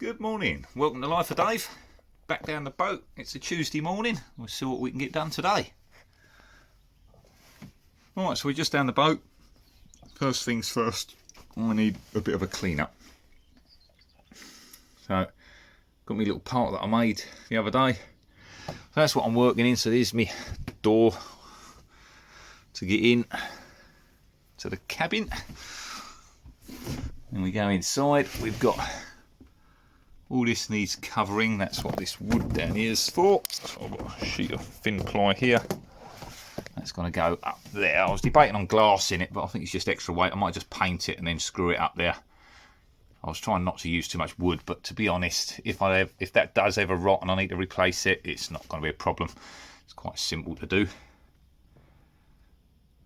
Good morning, welcome to Life of Dave. Back down the boat, it's a Tuesday morning, we'll see what we can get done today. Alright, so we're just down the boat. First things first, I need a bit of a clean up. So, got my little part that I made the other day. So that's what I'm working in, so there's my door to get in to the cabin. And we go inside, we've got all this needs covering, that's what this wood down here is for. So I've got a sheet of thin ply here. That's going to go up there. I was debating on glass in it, but I think it's just extra weight. I might just paint it and then screw it up there. I was trying not to use too much wood, but to be honest, if that does ever rot and I need to replace it, it's not going to be a problem. It's quite simple to do.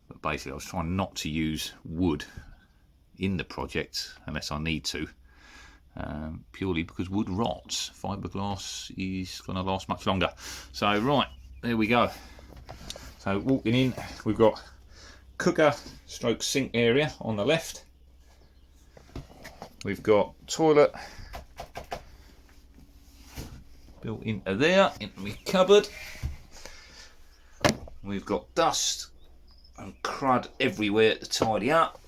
But basically, I was trying not to use wood in the project unless I need to. Purely because wood rots. Fiberglass is going to last much longer. So right, there we go. So walking in, we've got cooker stroke sink area on the left. We've got toilet built into there, into my cupboard. We've got dust and crud everywhere to tidy up.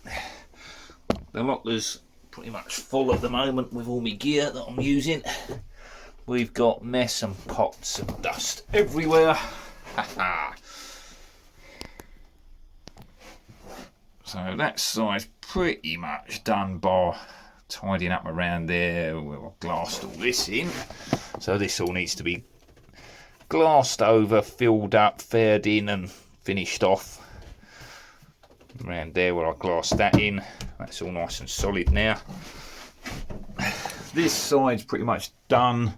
The locker's pretty much full at the moment with all my gear that I'm using. We've got mess and pots and dust everywhere. So that side's pretty much done by tidying up around there. We've glassed all this in. So this all needs to be glassed over, filled up, faired in and finished off. Around there where I glassed that in, that's all nice and solid now. This side's pretty much done,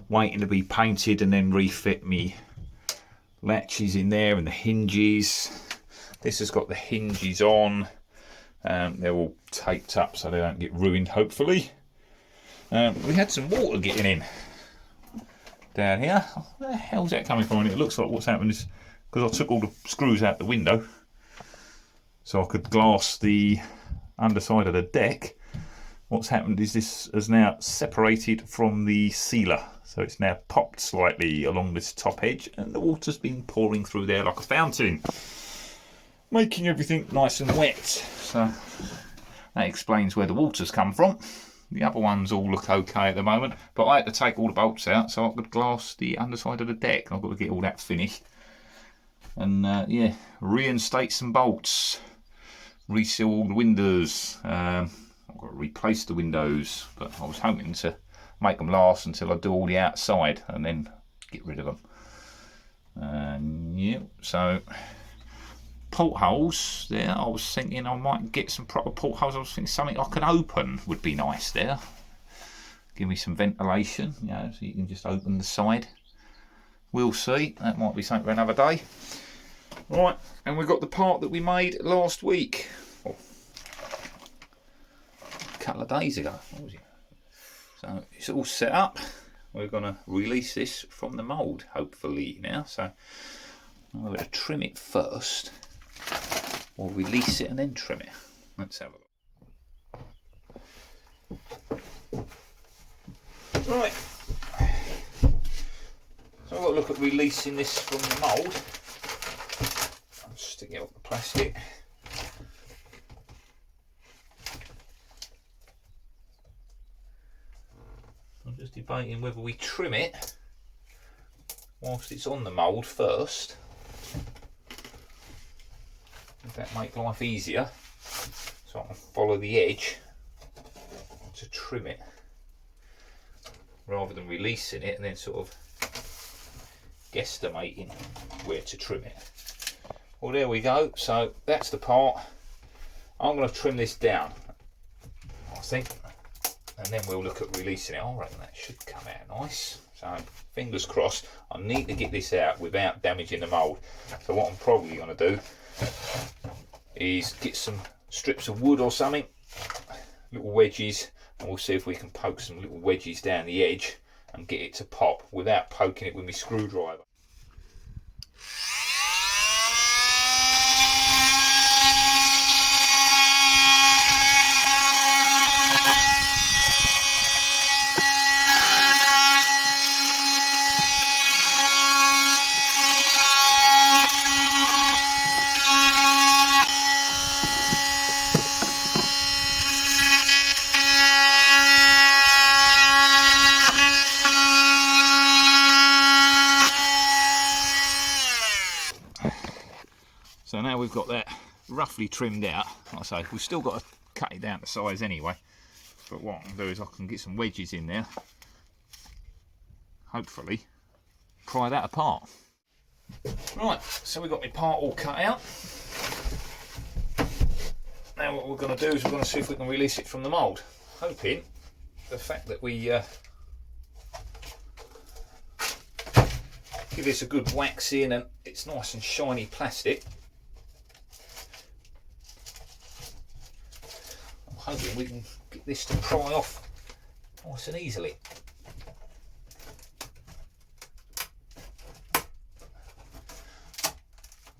waiting to be painted and then refit me latches in there and the hinges. This has got the hinges on, they're all taped up so they don't get ruined hopefully. We had some water getting in down here. Where the hell's that coming from? And it looks like what's happened is because I took all the screws out the window so I could glass the underside of the deck. What's happened is this has now separated from the sealer, so it's now popped slightly along this top edge and the water's been pouring through there like a fountain, making everything nice and wet. So that explains where the water's come from. The other ones all look okay at the moment, but I had to take all the bolts out so I could glass the underside of the deck. I've got to get all that finished and yeah, reinstate some bolts, reseal all the windows. I've got to replace the windows, but I was hoping to make them last until I do all the outside and then get rid of them. Yeah, so portholes there, I was thinking I might get some proper portholes. I was thinking something I could open would be nice there. Give me some ventilation, you know, so you can just open the side. We'll see, that might be something for another day. Right, and we've got the part that we made last week. Oh, a couple of days ago. What was it? So it's all set up. We're going to release this from the mould, hopefully now. So I'm going to trim it first. Or release it and then trim it. Let's have a look. Right. So I've got to look at releasing this from the mould. I'm sticking out the plastic. I'm just debating whether we trim it whilst it's on the mould first. If that make life easier, so I can follow the edge to trim it rather than releasing it and then sort of guesstimating where to trim it. Well, there we go. So that's the part. I'm going to trim this down, I think, and then we'll look at releasing it. I reckon that should come out nice. So fingers crossed. I need to get this out without damaging the mould. So what I'm probably going to do is get some strips of wood or something, little wedges, and we'll see if we can poke some little wedges down the edge and get it to pop without poking it with my screwdriver. we've got that roughly trimmed out, like I say, we've still got to cut it down to size anyway. But what I can do is I can get some wedges in there, hopefully pry that apart. Right, so we've got my part all cut out. Now what we're going to do is we're going to see if we can release it from the mould, hoping the fact that we give this a good wax in and it's nice and shiny plastic. I'm hoping we can get this to pry off nice and easily.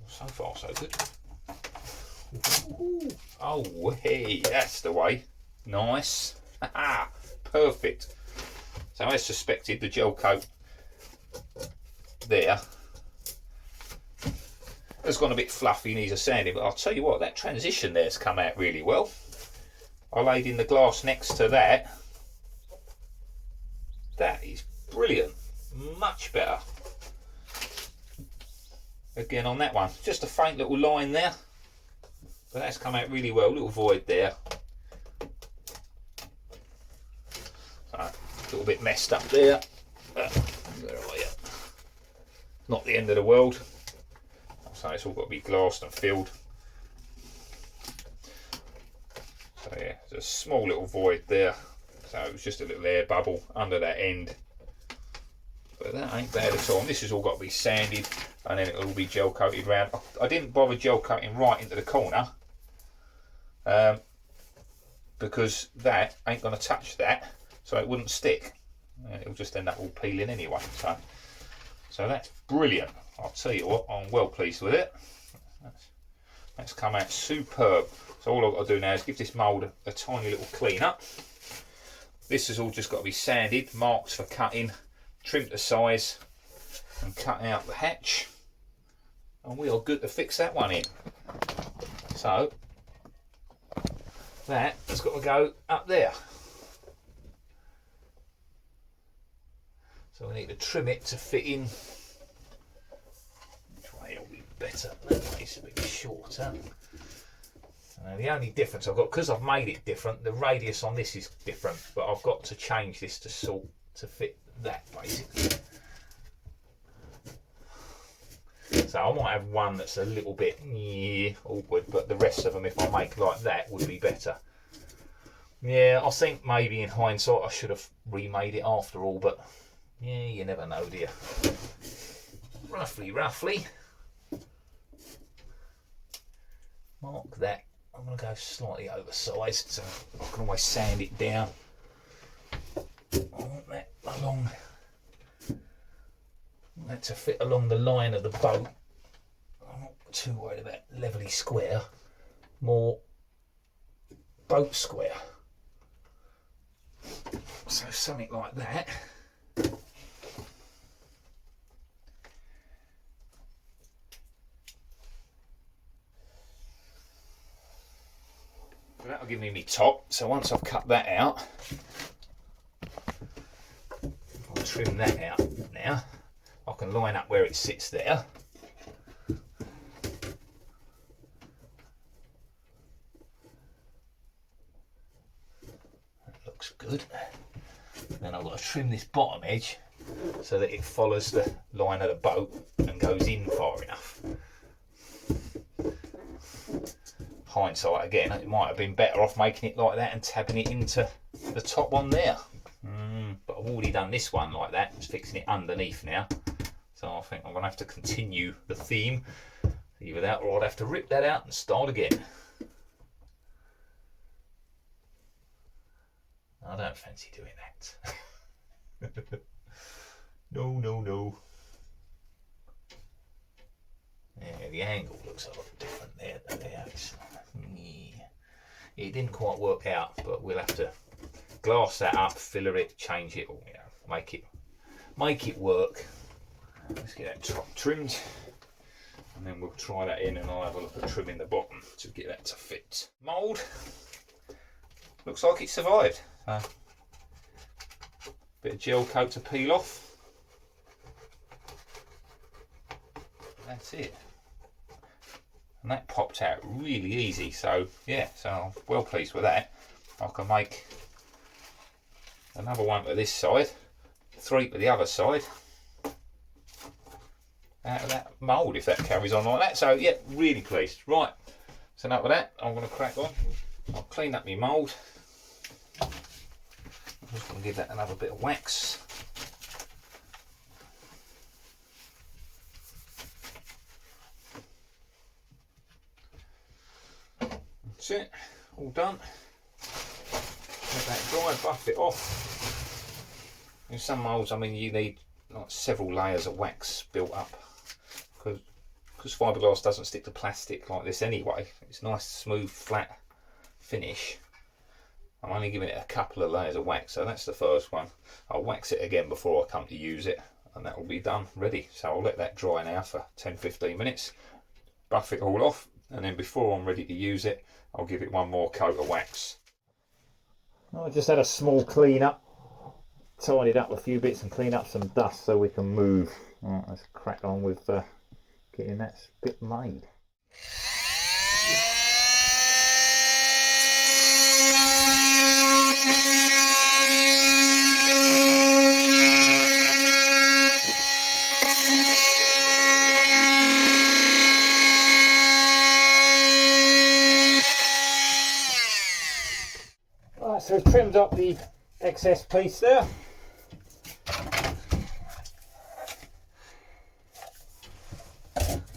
So far so good. Ooh. Oh hey, that's the way. Nice. Perfect. So as suspected, the gel coat there has gone a bit fluffy, needs a sanding, but I'll tell you what, that transition there's come out really well. I laid in the glass next to that. That is brilliant. Much better. Again on that one, just a faint little line there, but that's come out really well. Little void there. So, a little bit messed up there. Where are you? Not the end of the world. So it's all got to be glassed and filled. So yeah, there's a small little void there. So it was just a little air bubble under that end. But that ain't bad at all. And this has all got to be sanded and then it'll all be gel coated round. I didn't bother gel coating right into the corner because that ain't going to touch that, so it wouldn't stick. And it'll just end up all peeling anyway. So that's brilliant. I'll tell you what, I'm well pleased with it. That's come out superb. So all I've got to do now is give this mould a tiny little clean up. This has all just got to be sanded, marked for cutting, trimmed to size and cut out the hatch. And we are good to fix that one in. So that has got to go up there. So we need to trim it to fit in. Which way will be better? That way's a bit shorter. So the only difference I've got, because I've made it different, the radius on this is different, but I've got to change this to fit that basically. So I might have one that's a little bit awkward, but the rest of them, if I make like that, would be better. Yeah, I think maybe in hindsight I should have remade it after all, but yeah, you never know, do you? Roughly. Mark that. I'm going to go slightly oversized, so I can always sand it down. I want that along. That to fit along the line of the boat. I'm not too worried about levelly square, more boat square. So something like that. So that'll give me my top. So once I've cut that out, I'll trim that out now. I can line up where it sits there. That looks good. Then I've got to trim this bottom edge so that it follows the line of the boat and goes in far enough. Hindsight again, it might have been better off making it like that and tabbing it into the top one there. But I've already done this one like that, just fixing it underneath now. So I think I'm going to have to continue the theme, either that or I'd have to rip that out and start again. I don't fancy doing that. No. Yeah, the angle looks a lot different there. It didn't quite work out, but we'll have to glass that up, filler it, change it, or make it work. Let's get that top trimmed, and then we'll try that in, and I'll have a look at trimming the bottom to get that to fit. Mould looks like it survived. Bit of gel coat to peel off. That's it. and that popped out really easy. So yeah, so I'm well pleased with that. I can make another one to this side, 3 to the other side out of that mould if that carries on like that. So yeah, really pleased. Right, so now with that, I'm going to crack on. I'll clean up my mould. I'm just going to give that another bit of wax. That's it, all done. Let that dry, buff it off. In some moulds, I mean, you need like several layers of wax built up because fiberglass doesn't stick to plastic like this anyway. It's nice, smooth, flat finish. I'm only giving it a couple of layers of wax, so that's the first one. I'll wax it again before I come to use it, and that will be done, ready. So I'll let that dry now for 10-15 minutes, buff it all off, and then before I'm ready to use it, I'll give it one more coat of wax. I just had a small clean up, tidied up a few bits and clean up some dust so we can move. Right, let's crack on with getting that bit made. Right, so we've trimmed up the excess piece there.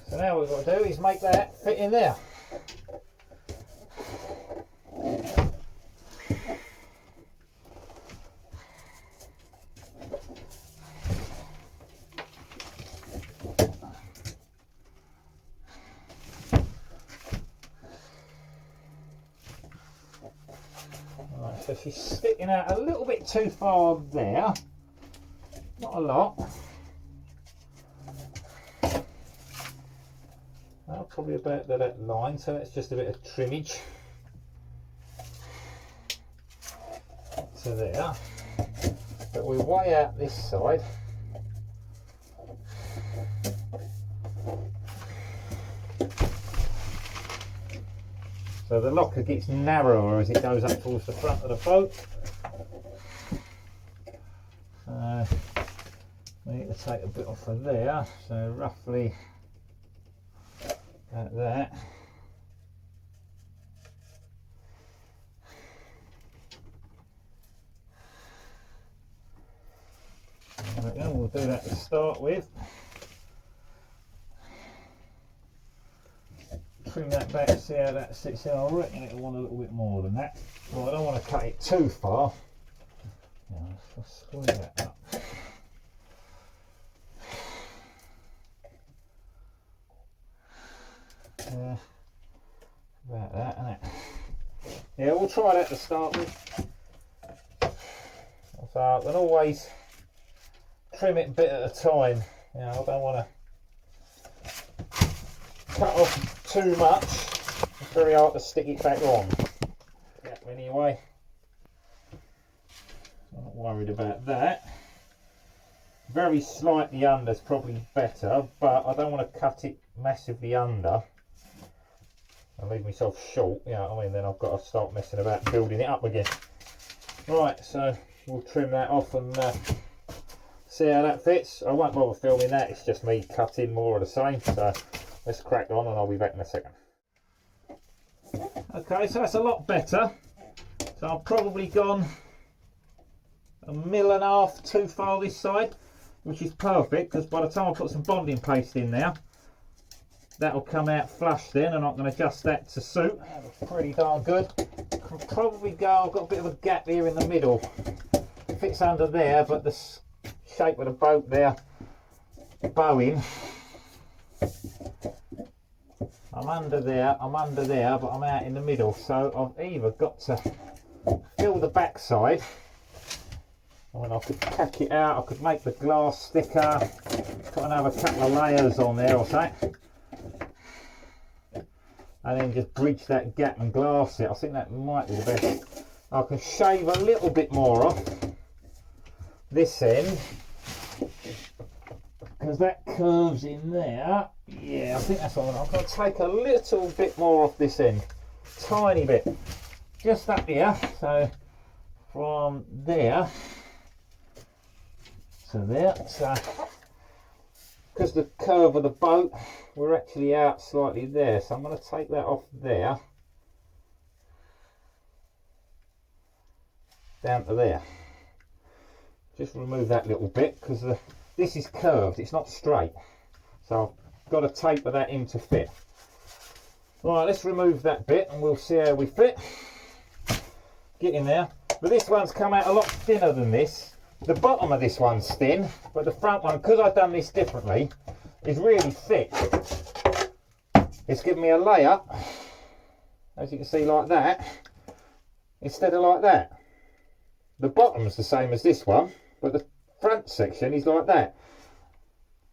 So now what we've got to do is make that fit in there. Right, so she's sticking out a little bit too far there, not a lot. Probably about that line, so that's just a bit of trimmage to there. But we weigh out this side. So the locker gets narrower as it goes up towards the front of the boat. We need to take a bit off of there, so roughly like that. We'll do that to start with. Trim that back, see how that sits in. I reckon it'll want a little bit more than that. Well, I don't want to cut it too far. Let's squeeze that up. About that, isn't it? Yeah, we'll try that to start with. So I can always trim it a bit at a time. You know, I don't want to cut off too much. It's very hard to stick it back on. Yeah, anyway, I'm not worried about that. Very slightly under is probably better, but I don't want to cut it massively under and leave myself short, you know what I mean, then I've got to start messing about building it up again. Right, so we'll trim that off and see how that fits. I won't bother filming that, it's just me cutting more of the same, so let's crack on and I'll be back in a second. Okay, so that's a lot better. So I've probably gone 1.5 mil too far this side, which is perfect because by the time I put some bonding paste in now, that'll come out flush then, and I can adjust that to suit. That looks pretty darn good. Can probably go, I've got a bit of a gap here in the middle. It fits under there, but the shape of the boat there, bowing. I'm under there, but I'm out in the middle. So I've either got to fill the back side, I mean, I could tack it out, I could make the glass thicker, put another couple of layers on there or something, and then just bridge that gap and glass it. I think that might be the best. I can shave a little bit more off this end because that curves in there. Yeah, I think that's all. I'm going to take a little bit more off this end, tiny bit, just up here. So from there to there. So because the curve of the boat, we're actually out slightly there. So I'm going to take that off there down to there. Just remove that little bit because this is curved, it's not straight. So I've got to taper that in to fit. Right, let's remove that bit and we'll see how we fit. Get in there. But this one's come out a lot thinner than this. The bottom of this one's thin, but the front one, because I've done this differently, is really thick. It's given me a layer, as you can see, like that, instead of like that. The bottom's the same as this one, but the front section is like that.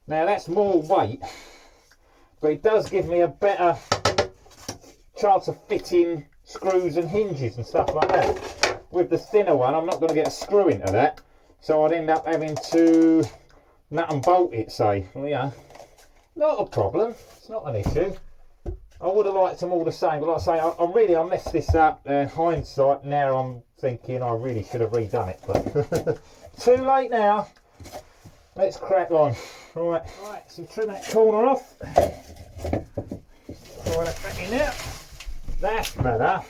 Now that's more weight, but it does give me a better chance of fitting screws and hinges and stuff like that. With the thinner one, I'm not going to get a screw into that, so I'd end up having to nut and bolt it, say. Well, yeah, not a problem, it's not an issue. I would have liked them all the same, but like I say, I messed this up. In hindsight, now I'm thinking I really should have redone it, but too late now. Let's crack on. Right, so trim that corner off. Throw that back in there. That's better.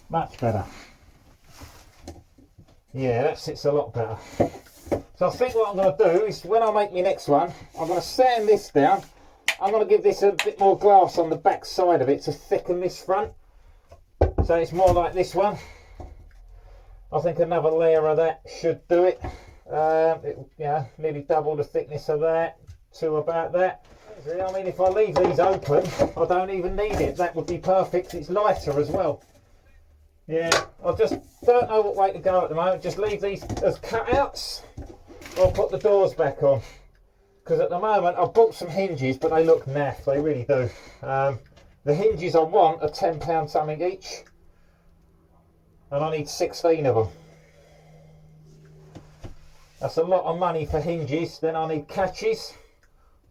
Much better. Yeah, that sits a lot better. So I think what I'm going to do is, when I make my next one, I'm going to sand this down. I'm going to give this a bit more glass on the back side of it to thicken this front, so it's more like this one. I think another layer of that should do it. Nearly double the thickness of that to about that. I mean, if I leave these open, I don't even need it. That would be perfect. It's lighter as well. Yeah, I just don't know what way to go at the moment. Just leave these as cutouts or put the doors back on. Because at the moment I've bought some hinges, but they look naff, they really do. The hinges I want are £10 something each, and I need 16 of them. That's a lot of money for hinges. Then I need catches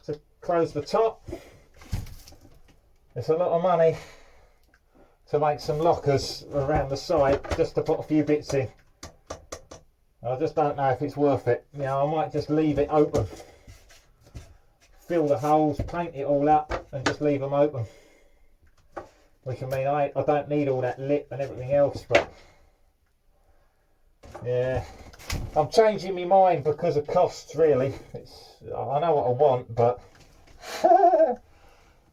to close the top. It's a lot of money to make some lockers around the side, just to put a few bits in. I just don't know if it's worth it. You know, I might just leave it open. Fill the holes, paint it all up and just leave them open. Which, I mean, I don't need all that lip and everything else, but yeah, I'm changing my mind because of costs, really. I know what I want, but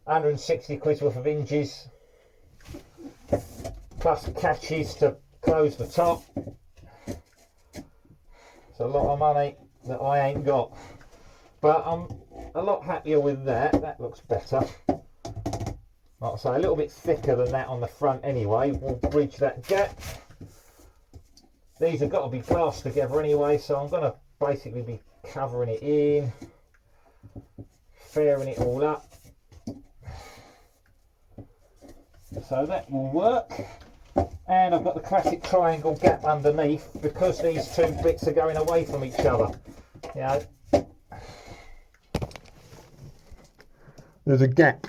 160 quid worth of hinges plus catches to close the top. It's a lot of money that I ain't got, but I'm a lot happier with that. That looks better. Like I say, a little bit thicker than that on the front anyway. We'll bridge that gap. These have got to be glassed together anyway, so I'm going to basically be covering it in, fairing it all up. So that will work. And I've got the classic triangle gap underneath because these two bits are going away from each other. You know, there's a gap.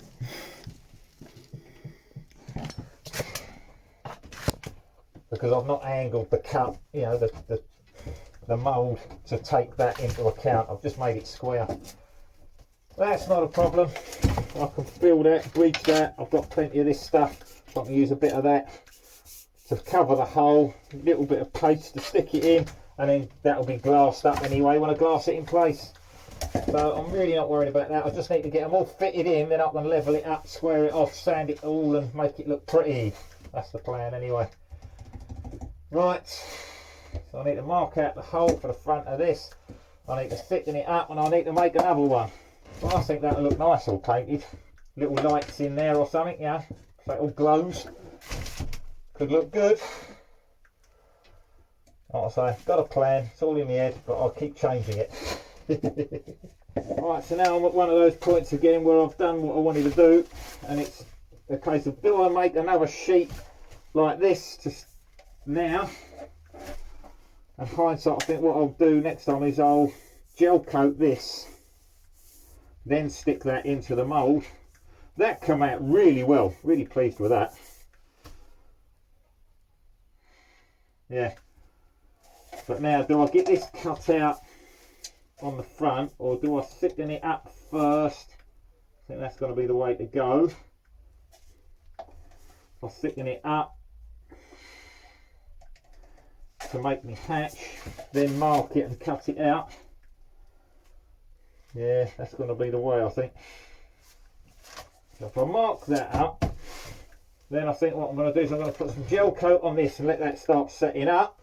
Because I've not angled the cut, you know, the mould to take that into account. I've just made it square. That's not a problem. I can fill that, bridge that. I've got plenty of this stuff, so I can use a bit of that to cover the hole, a little bit of paste to stick it in, and then that'll be glassed up anyway when I glass it in place. So I'm really not worried about that. I just need to get them all fitted in, then I can level it up, square it off, sand it all and make it look pretty. That's the plan anyway. Right, so I need to mark out the hole for the front of this. I need to thicken it up and I need to make another one. Well, I think that'll look nice all painted. Little lights in there or something, yeah, so it all glows. Could look good. Like I say, got a plan, it's all in my head, but I'll keep changing it. Right, so now I'm at one of those points again where I've done what I wanted to do, and it's a case of, do I make another sheet like this just now? And hindsight, I think what I'll do next time is I'll gel coat this then stick that into the mould. That come out really well, really pleased with that. Yeah, but now do I get this cut out on the front, or do I thicken it up first? I think that's going to be the way to go. I'll thicken it up to make me hatch, then mark it and cut it out. Yeah, that's going to be the way, I think. So if I mark that up, then I think what I'm going to do is I'm going to put some gel coat on this and let that start setting up.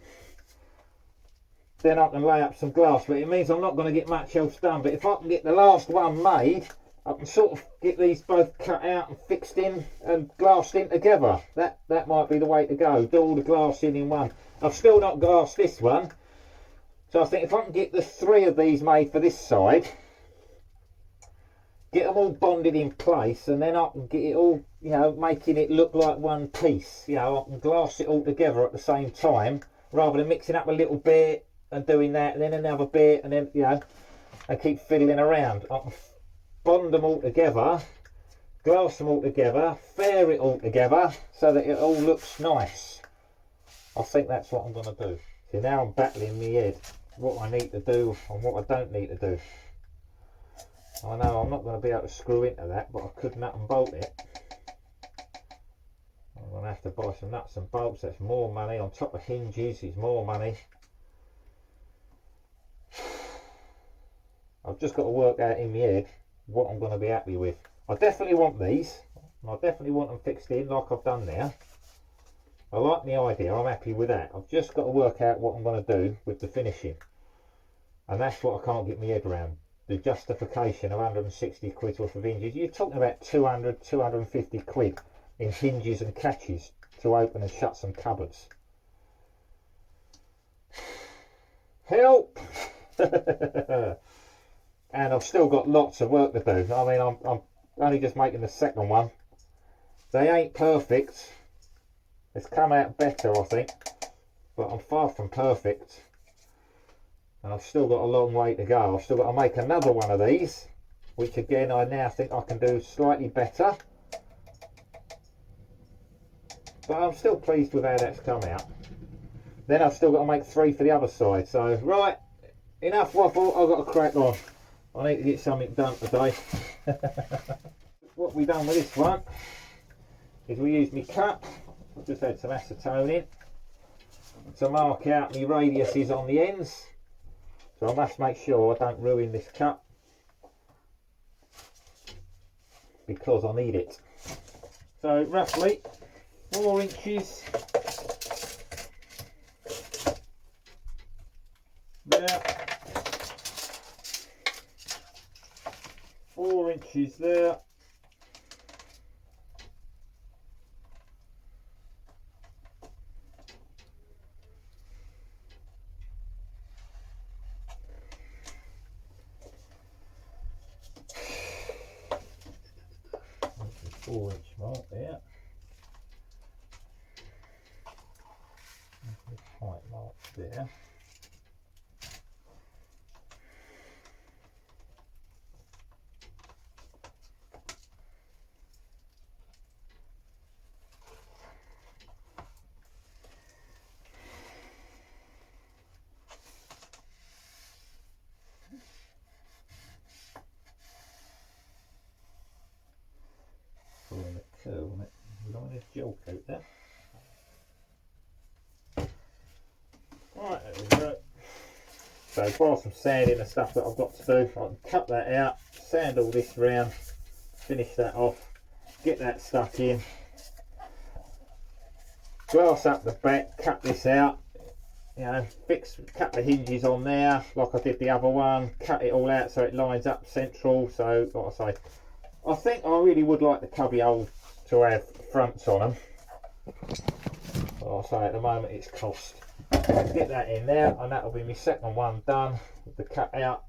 Then I can lay up some glass, but it means I'm not going to get much else done. But if I can get the last one made, I can sort of get these both cut out and fixed in and glassed in together. That might be the way to go. Do all the glass in one. I've still not glassed this one. So I think if I can get the 3 of these made for this side, get them all bonded in place, and then I can get it all, you know, making it look like one piece. You know, I can glass it all together at the same time, rather than mixing up a little bit and doing that, and then another bit, and then, you know, and keep fiddling around. I can bond them all together, glass them all together, fair it all together, so that it all looks nice. I think that's what I'm going to do. See, now I'm battling in my head what I need to do and what I don't need to do. I know I'm not going to be able to screw into that, but I could nut and bolt it. I'm going to have to buy some nuts and bolts. That's more money. On top of hinges, it's more money. I've just got to work out in my head what I'm going to be happy with. I definitely want these. I definitely want them fixed in like I've done now. I like the idea. I'm happy with that. I've just got to work out what I'm going to do with the finishing. And that's what I can't get my head around. The justification of 160 quid worth of hinges. You're talking about 200, 250 quid in hinges and catches to open and shut some cupboards. Help! And I've still got lots of work to do. I mean, I'm only just making the second one. They ain't perfect. It's come out better, I think, but I'm far from perfect. And I've still got a long way to go. I've still got to make another one of these, which again I now think I can do slightly better. But I'm still pleased with how that's come out. Then I've still got to make 3 for the other side. So, right, enough waffle, I've got to crack on. I need to get something done today. What we've done with this one is we used my cut. I've just had some acetone in to mark out my radiuses on the ends. So I must make sure I don't ruin this cut, because I need it. So roughly 4 inches there, 4 inches there, mark there, height mark there. Pulling the curve on it, we don't want this gel coat there. Right, there we go. So while some sanding and stuff that I've got to do, I can cut that out, sand all this round, finish that off, get that stuck in, glass up the back, cut this out, you know, cut the hinges on there like I did the other one, cut it all out so it lines up central. So like I say, I think I really would like the cubby holes to have fronts on them. Like I say, at the moment it's cost. Get that in there, and that'll be my second one done with the cut out.